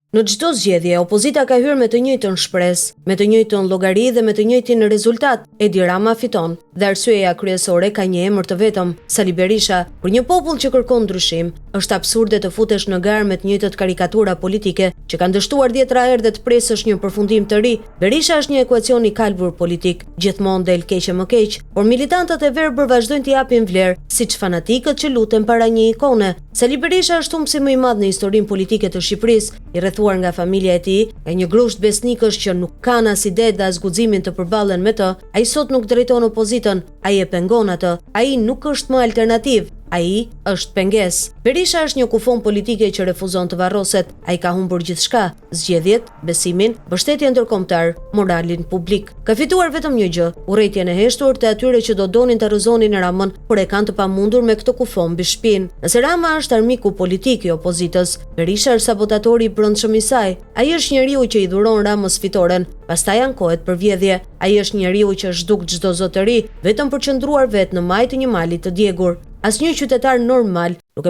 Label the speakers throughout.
Speaker 1: Në çdo zgjedhje, opozita ka hyrë me të njëjtën shpresë, me të njëjtën llogari dhe me të njëjtin rezultat. Edi Rama fiton, dhe arsyeja kryesore ka një emër të vetëm, Sali Berisha. Për një popull që kërkon ndryshim, është absurde të futesh në garë me të njëjtët karikatura politike që kanë dështuar 10 herë dhe të presësh një përfundim të ri. Berisha është një ekuacion i kalbur politik, gjithmonë del keq e më keq, por militantët e verbër vazhdojnë t'i japin vlerë, siç fanatikët që luten para një ikone. Sali Berisha është humbësi më i madh në historinë politike të Shqipërisë, i rrethuar nga familja e tij, e një grusht besnikësh që nuk kanë as ide dhe as guximin të përballen me të. Ai sot nuk drejton opozitën, ai e pengon atë, ai nuk është më alternativë. Ai është pengesë. Berisha është një kufon politike që refuzon të varroset. Ai ka humbur gjithçka: zgjedhjet, besimin, mbështetjen ndërkombëtar, moralin publik. Ka fituar vetëm një gjë: urrëtitjen e heshtur të atyre që do donin të rrëzonin Ramën, por e kanë të pamundur me këtë kufon mbi shpinë. Nëse Rama është armiku politik i opozitës, Berisha është sabotatori i brendshëm i saj. Ai është njeriu që i dhuron Ramës fitoren, pastaj ankohet për vjedhje. Ai është njeriu që zhduk çdo zotëri vetëm për qëndruar vetë në majtë të një mali të djegur. Asnjë qytetar normal nuk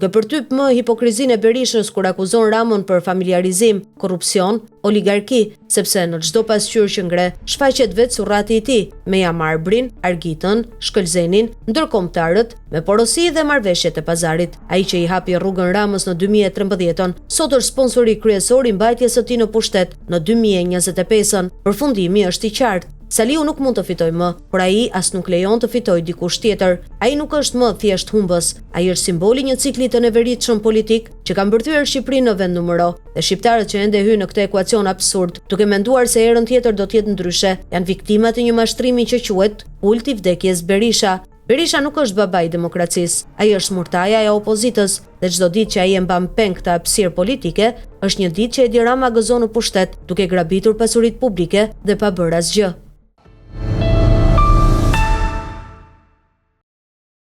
Speaker 1: e përtyp më hipokrizinë e Berishës kur akuzon Ramën për familjarizim, korrupsion, oligarki, sepse në çdo pasqyrë që ngre, shfaqet vetë surrati i tij, me Jamarbrin, Argitën, Shkëlzenin, ndërkombëtarët, me porosi dhe marrëveshjet e pazarit. Ai që i hapi rrugën Ramës në 2013, sot është sponsori kryesor i mbajtjes së tij në pushtet në 2025. Përfundimi është i qartë. Saliu nuk mund të fitoj më, por ai as nuk lejon të fitoj dikush tjetër. Ai nuk është më thjesht humbës, ai është simboli një cikli të neveritshëm politik që ka mbërthyer Shqipërinë në vend numero. Dhe shqiptarët që ende hyjnë në këtë ekuacion absurd, duke menduar se erën tjetër do të jetë ndryshe, janë viktimat e një mashtrimi që quhet kulti i vdekjes Berisha. Berisha nuk është baba i demokracisë, ai është smurtaja e opozitës, dhe çdo ditë që ai e mban peng këtë hapësirë politike, është një ditë që Edi Rama gëzon në pushtet, duke grabitur pasuritë publike dhe pa bërë asgjë.